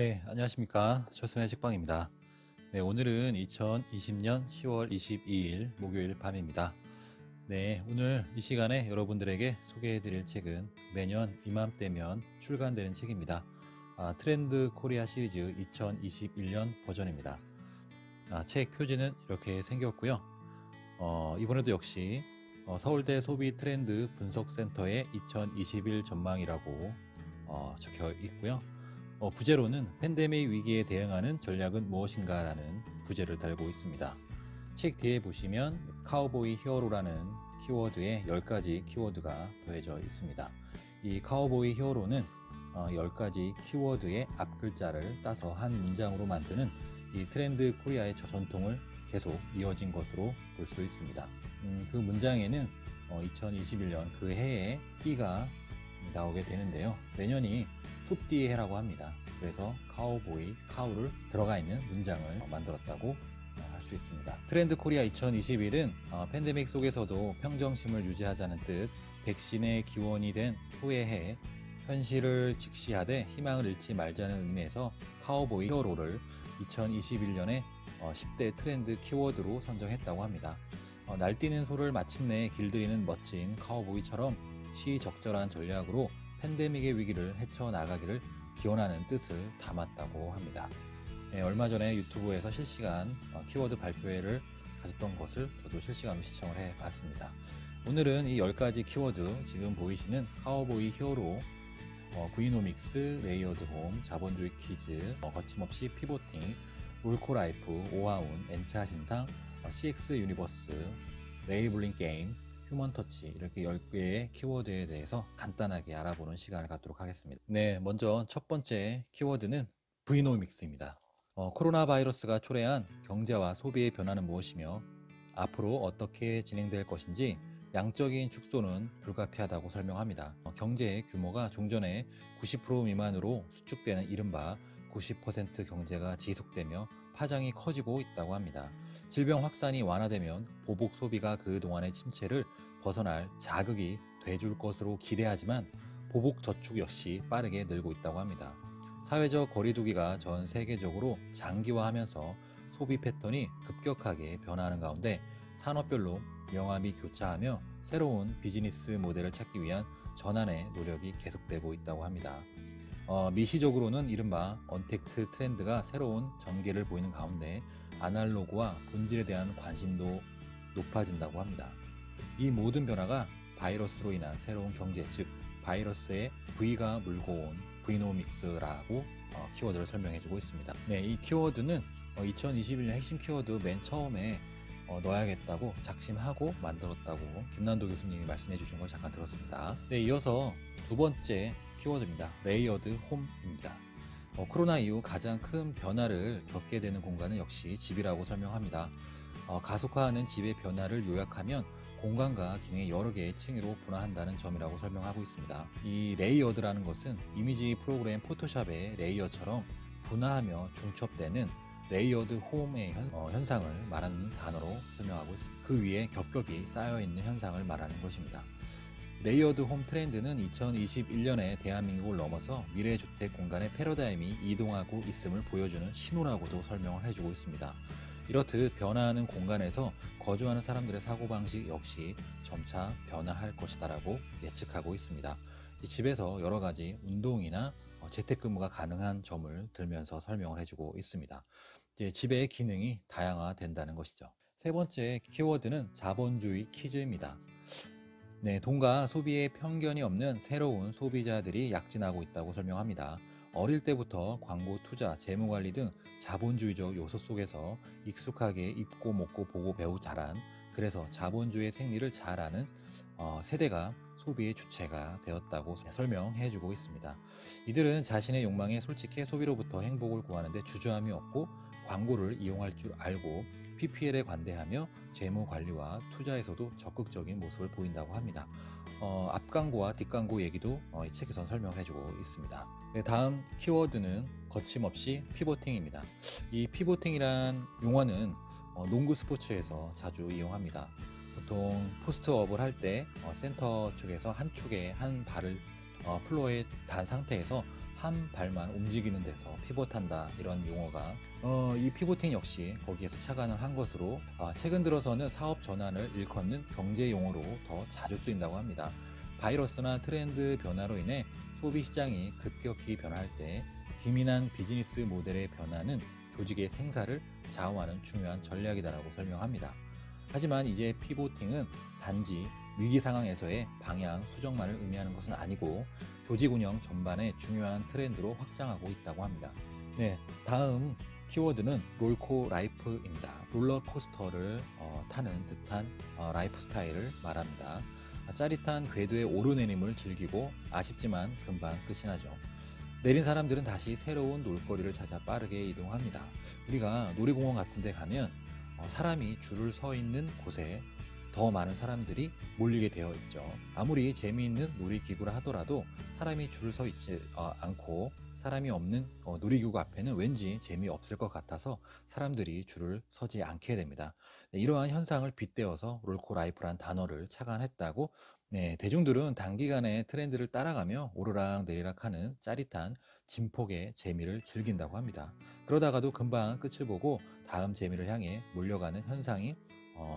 네, 안녕하십니까. 철순의 책방입니다. 네, 오늘은 2020년 10월 22일 목요일 밤입니다. 네, 오늘 이 시간에 여러분들에게 소개해드릴 책은 매년 이맘때면 출간되는 책입니다. 트렌드 코리아 시리즈 2021년 버전입니다. 책 표지는 이렇게 생겼고요. 이번에도 역시 서울대 소비 트렌드 분석센터의 2021 전망이라고 적혀 있고요. 부제로는 팬데믹 위기에 대응하는 전략은 무엇인가 라는 부제를 달고 있습니다. 책 뒤에 보시면 카우보이 히어로라는 키워드에 10가지 키워드가 더해져 있습니다. 이 카우보이 히어로는 10가지 키워드의 앞글자를 따서 한 문장으로 만드는 이 트렌드 코리아의 전통을 계속 이어진 것으로 볼 수 있습니다. 그 문장에는 2021년 그 해에 띠가 나오게 되는데요. 내년이 소띠의 해라고 합니다. 그래서 카우보이, 카우를 들어가 있는 문장을 만들었다고 할 수 있습니다. 트렌드 코리아 2021은 팬데믹 속에서도 평정심을 유지하자는 뜻, 백신의 기원이 된 초의 해, 현실을 직시하되 희망을 잃지 말자는 의미에서 카우보이 히어로를 2021년에 10대 트렌드 키워드로 선정했다고 합니다. 날뛰는 소를 마침내 길들이는 멋진 카우보이처럼 시적절한 전략으로 팬데믹의 위기를 헤쳐나가기를 기원하는 뜻을 담았다고 합니다. 네, 얼마 전에 유튜브에서 실시간 키워드 발표회를 가졌던 것을 저도 실시간으로 시청을 해봤습니다. 오늘은 이 10가지 키워드, 지금 보이시는 카우보이 히어로, 구이노믹스, 레이어드 홈, 자본주의 퀴즈, 거침없이 피보팅, 롤코라이프, 오하운, 엔차 신상, CX 유니버스, 레이블링 게임, 휴먼터치, 이렇게 10개의 키워드에 대해서 간단하게 알아보는 시간을 갖도록 하겠습니다. 네, 먼저 첫 번째 키워드는 브이노믹스입니다. 코로나 바이러스가 초래한 경제와 소비의 변화는 무엇이며 앞으로 어떻게 진행될 것인지 양적인 축소는 불가피하다고 설명합니다. 경제의 규모가 종전의 90% 미만으로 수축되는 이른바 90% 경제가 지속되며 파장이 커지고 있다고 합니다. 질병 확산이 완화되면 보복 소비가 그동안의 침체를 벗어날 자극이 돼줄 것으로 기대하지만 보복 저축 역시 빠르게 늘고 있다고 합니다. 사회적 거리두기가 전 세계적으로 장기화하면서 소비 패턴이 급격하게 변화하는 가운데 산업별로 명암이 교차하며 새로운 비즈니스 모델을 찾기 위한 전환의 노력이 계속되고 있다고 합니다. 미시적으로는 이른바 언택트 트렌드가 새로운 전개를 보이는 가운데 아날로그와 본질에 대한 관심도 높아진다고 합니다. 이 모든 변화가 바이러스로 인한 새로운 경제, 즉 바이러스의 V가 물고 온 브이노믹스라고 키워드를 설명해주고 있습니다. 네, 이 키워드는 2021년 핵심 키워드 맨 처음에 넣어야겠다고 작심하고 만들었다고 김난도 교수님이 말씀해 주신 걸 잠깐 들었습니다. 네, 이어서 두 번째 키워드입니다. 레이어드 홈입니다. 코로나 이후 가장 큰 변화를 겪게 되는 공간은 역시 집이라고 설명합니다. 가속화하는 집의 변화를 요약하면 공간과 기능의 여러 개의 층위로 분화한다는 점이라고 설명하고 있습니다. 이 레이어드라는 것은 이미지 프로그램 포토샵의 레이어처럼 분화하며 중첩되는 레이어드 홈의 현상을 말하는 단어로 설명하고 있습니다. 그 위에 겹겹이 쌓여있는 현상을 말하는 것입니다. 레이어드 홈 트렌드는 2021년에 대한민국을 넘어서 미래주택 공간의 패러다임이 이동하고 있음을 보여주는 신호라고도 설명을 해주고 있습니다. 이렇듯 변화하는 공간에서 거주하는 사람들의 사고방식 역시 점차 변화할 것이다 라고 예측하고 있습니다. 집에서 여러 가지 운동이나 재택근무가 가능한 점을 들면서 설명을 해주고 있습니다. 집의 기능이 다양화된다는 것이죠. 세 번째 키워드는 자본주의 퀴즈입니다. 네, 돈과 소비에 편견이 없는 새로운 소비자들이 약진하고 있다고 설명합니다. 어릴 때부터 광고, 투자, 재무관리 등 자본주의적 요소 속에서 익숙하게 입고 먹고 보고 배우 자란, 그래서 자본주의의 생리를 잘 아는 세대가 소비의 주체가 되었다고 설명해주고 있습니다. 이들은 자신의 욕망에 솔직해 소비로부터 행복을 구하는데 주저함이 없고 광고를 이용할 줄 알고 PPL에 관대하며 재무관리와 투자에서도 적극적인 모습을 보인다고 합니다. 앞광고와 뒷광고 얘기도 이 책에서 설명해주고 있습니다. 네, 다음 키워드는 거침없이 피보팅입니다. 이 피보팅이란 용어는 농구 스포츠에서 자주 이용합니다. 보통 포스트업을 할 때 센터 쪽에서 한쪽에 한 발을 플로어에 단 상태에서 한 발만 움직이는 데서 피봇한다, 이런 용어가 이 피보팅 역시 거기에서 착안을 한 것으로 최근 들어서는 사업 전환을 일컫는 경제 용어로 더 자주 쓰인다고 합니다. 바이러스나 트렌드 변화로 인해 소비 시장이 급격히 변화할 때 기민한 비즈니스 모델의 변화는 조직의 생사를 좌우하는 중요한 전략이다라고 설명합니다. 하지만 이제 피보팅은 단지 위기 상황에서의 방향 수정만을 의미하는 것은 아니고 조직 운영 전반의 중요한 트렌드로 확장하고 있다고 합니다. 네, 다음 키워드는 롤코 라이프입니다. 롤러코스터를 타는 듯한 라이프 스타일을 말합니다. 짜릿한 궤도의 오르내림을 즐기고 아쉽지만 금방 끝이 나죠. 내린 사람들은 다시 새로운 놀거리를 찾아 빠르게 이동합니다. 우리가 놀이공원 같은 데 가면 사람이 줄을 서 있는 곳에 더 많은 사람들이 몰리게 되어 있죠. 아무리 재미있는 놀이기구라 하더라도 사람이 줄을 서 있지 않고 사람이 없는 놀이기구 앞에는 왠지 재미없을 것 같아서 사람들이 줄을 서지 않게 됩니다. 네, 이러한 현상을 빗대어서 롤코 라이프란 단어를 착안했다고. 네, 대중들은 단기간에 트렌드를 따라가며 오르락 내리락 하는 짜릿한 진폭의 재미를 즐긴다고 합니다. 그러다가도 금방 끝을 보고 다음 재미를 향해 몰려가는 현상이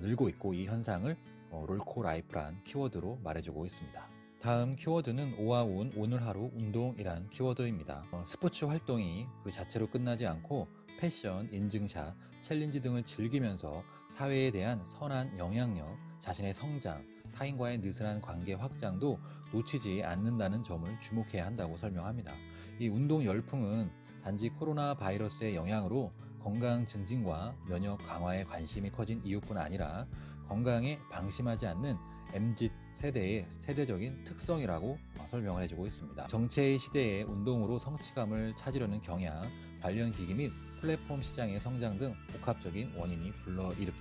늘고 있고, 이 현상을 롤코 라이프란 키워드로 말해주고 있습니다. 다음 키워드는 오아운 오늘 하루 운동이란 키워드입니다. 스포츠 활동이 그 자체로 끝나지 않고 패션, 인증샷, 챌린지 등을 즐기면서 사회에 대한 선한 영향력, 자신의 성장, 타인과의 느슨한 관계 확장도 놓치지 않는다는 점을 주목해야 한다고 설명합니다. 이 운동 열풍은 단지 코로나 바이러스의 영향으로 건강 증진과 면역 강화에 관심이 커진 이유뿐 아니라 건강에 방심하지 않는 MZ 세대의 세대적인 특성이라고 설명을 해주고 있습니다. 정체의 시대에 운동으로 성취감을 찾으려는 경향, 관련 기기 및 플랫폼 시장의 성장 등 복합적인 원인이 불러일으킨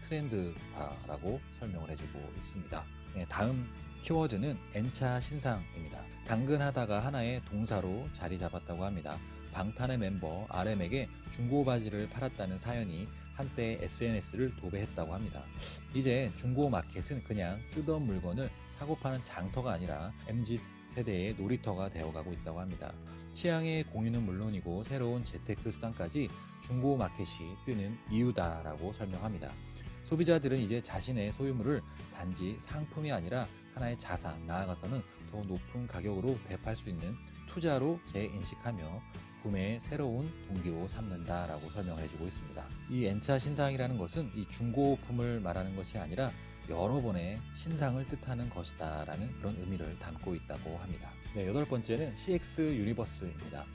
트렌드다라고 설명을 해주고 있습니다. 네, 다음 키워드는 N차 신상입니다. 당근하다가 하나의 동사로 자리 잡았다고 합니다. 방탄의 멤버 RM에게 중고 바지를 팔았다는 사연이 한때 SNS를 도배했다고 합니다. 이제 중고 마켓은 그냥 쓰던 물건을 사고 파는 장터가 아니라 MZ 세대의 놀이터가 되어가고 있다고 합니다. 취향의 공유는 물론이고 새로운 재테크 수단까지 중고 마켓이 뜨는 이유다라고 설명합니다. 소비자들은 이제 자신의 소유물을 단지 상품이 아니라 하나의 자산, 나아가서는 더 높은 가격으로 대팔 수 있는 투자로 재인식하며 구매의 새로운 동기로 삼는다라고 설명을 해주고 있습니다. 이 N차 신상이라는 것은 이 중고품을 말하는 것이 아니라 여러 번의 신상을 뜻하는 것이다 라는 그런 의미를 담고 있다고 합니다. 네, 여덟 번째는 CX 유니버스입니다.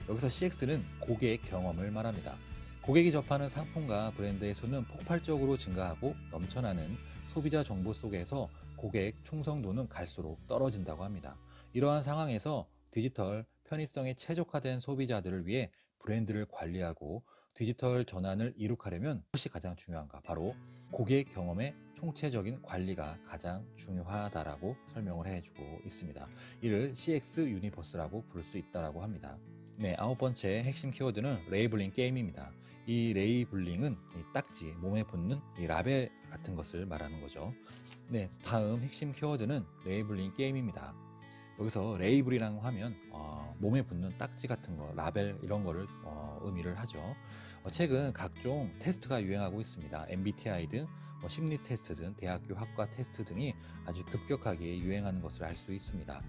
여기서 CX는 고객 경험을 말합니다. 고객이 접하는 상품과 브랜드의 수는 폭발적으로 증가하고 넘쳐나는 소비자 정보 속에서 고객 충성도는 갈수록 떨어진다고 합니다. 이러한 상황에서 디지털 편의성에 최적화된 소비자들을 위해 브랜드를 관리하고 디지털 전환을 이룩하려면 무엇이 가장 중요한가? 바로 고객 경험의 총체적인 관리가 가장 중요하다라고 설명을 해주고 있습니다. 이를 CX 유니버스라고 부를 수 있다라고 합니다. 네, 아홉 번째 핵심 키워드는 레이블링 게임입니다. 이 레이블링은 이 딱지, 몸에 붙는 이 라벨 같은 것을 말하는 거죠. 네, 다음 핵심 키워드는 레이블링 게임입니다. 여기서 레이블이라고 하면 몸에 붙는 딱지 같은 거, 라벨 이런 거를 의미를 하죠. 최근 각종 테스트가 유행하고 있습니다. MBTI 등 심리 테스트 등 대학교 학과 테스트 등이 아주 급격하게 유행하는 것을 알 수 있습니다.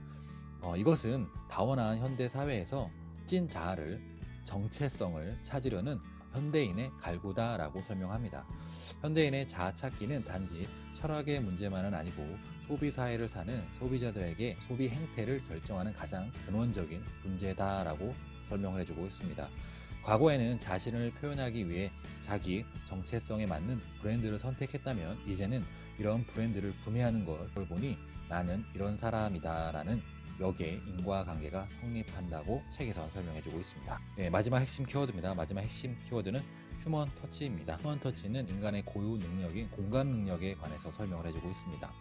이것은 다원한 현대 사회에서 찐 자아를, 정체성을 찾으려는 현대인의 갈구다라고 설명합니다. 현대인의 자아 찾기는 단지 철학의 문제만은 아니고 소비 사회를 사는 소비자들에게 소비 행태를 결정하는 가장 근원적인 문제다라고 설명을 해주고 있습니다. 과거에는 자신을 표현하기 위해 자기 정체성에 맞는 브랜드를 선택했다면 이제는 이런 브랜드를 구매하는 걸 보니 나는 이런 사람이다 라는 역의 인과관계가 성립한다고 책에서 설명해주고 있습니다. 네, 마지막 핵심 키워드입니다. 마지막 핵심 키워드는 휴먼 터치입니다. 휴먼 터치는 인간의 고유 능력인 공감 능력에 관해서 설명을 해주고 있습니다.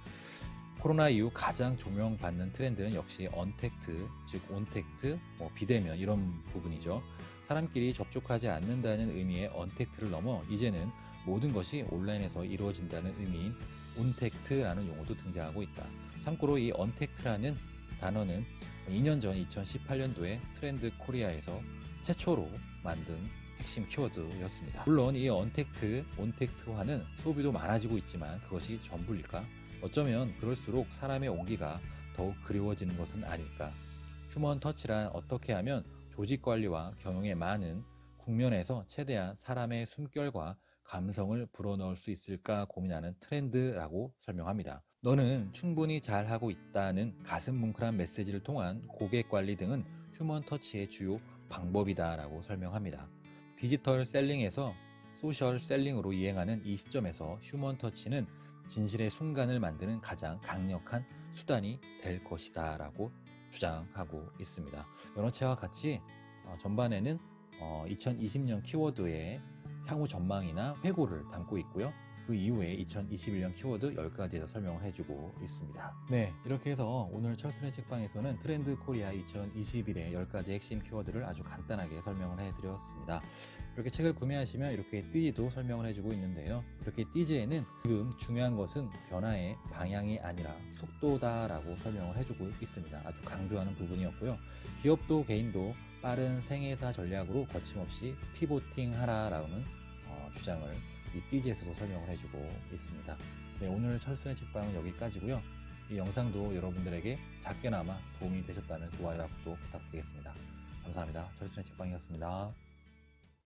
코로나 이후 가장 조명받는 트렌드는 역시 언택트, 즉 온택트, 비대면 이런 부분이죠. 사람끼리 접촉하지 않는다는 의미의 언택트를 넘어 이제는 모든 것이 온라인에서 이루어진다는 의미인 온택트라는 용어도 등장하고 있다. 참고로 이 언택트라는 단어는 2년 전 2018년도에 트렌드 코리아에서 최초로 만든 핵심 키워드였습니다. 물론 이 언택트, 온택트화는 소비도 많아지고 있지만 그것이 전부일까? 어쩌면 그럴수록 사람의 온기가 더욱 그리워지는 것은 아닐까? 휴먼 터치란 어떻게 하면 조직 관리와 경영의 많은 국면에서 최대한 사람의 숨결과 감성을 불어넣을 수 있을까 고민하는 트렌드라고 설명합니다. 너는 충분히 잘하고 있다는 가슴 뭉클한 메시지를 통한 고객 관리 등은 휴먼 터치의 주요 방법이다 라고 설명합니다. 디지털 셀링에서 소셜 셀링으로 이행하는 이 시점에서 휴먼 터치는 진실의 순간을 만드는 가장 강력한 수단이 될 것이다 라고 주장하고 있습니다. 연어체와 같이 전반에는 2020년 키워드의 향후 전망이나 회고를 담고 있고요. 그 이후에 2021년 키워드 10가지에서 설명을 해주고 있습니다. 네, 이렇게 해서 오늘 철순의 책방에서는 트렌드 코리아 2021의 10가지 핵심 키워드를 아주 간단하게 설명을 해드렸습니다. 이렇게 책을 구매하시면 이렇게 띠지도 설명을 해주고 있는데요. 이렇게 띠지에는 지금 중요한 것은 변화의 방향이 아니라 속도다라고 설명을 해주고 있습니다. 아주 강조하는 부분이었고요. 기업도 개인도 빠른 생애사 전략으로 거침없이 피보팅 하라라는 주장을 이 띠지에서도 설명을 해주고 있습니다. 네, 오늘 철순의 책방은 여기까지고요. 이 영상도 여러분들에게 작게나마 도움이 되셨다면 좋아요와 구독 부탁드리겠습니다. 감사합니다. 철순의 책방이었습니다.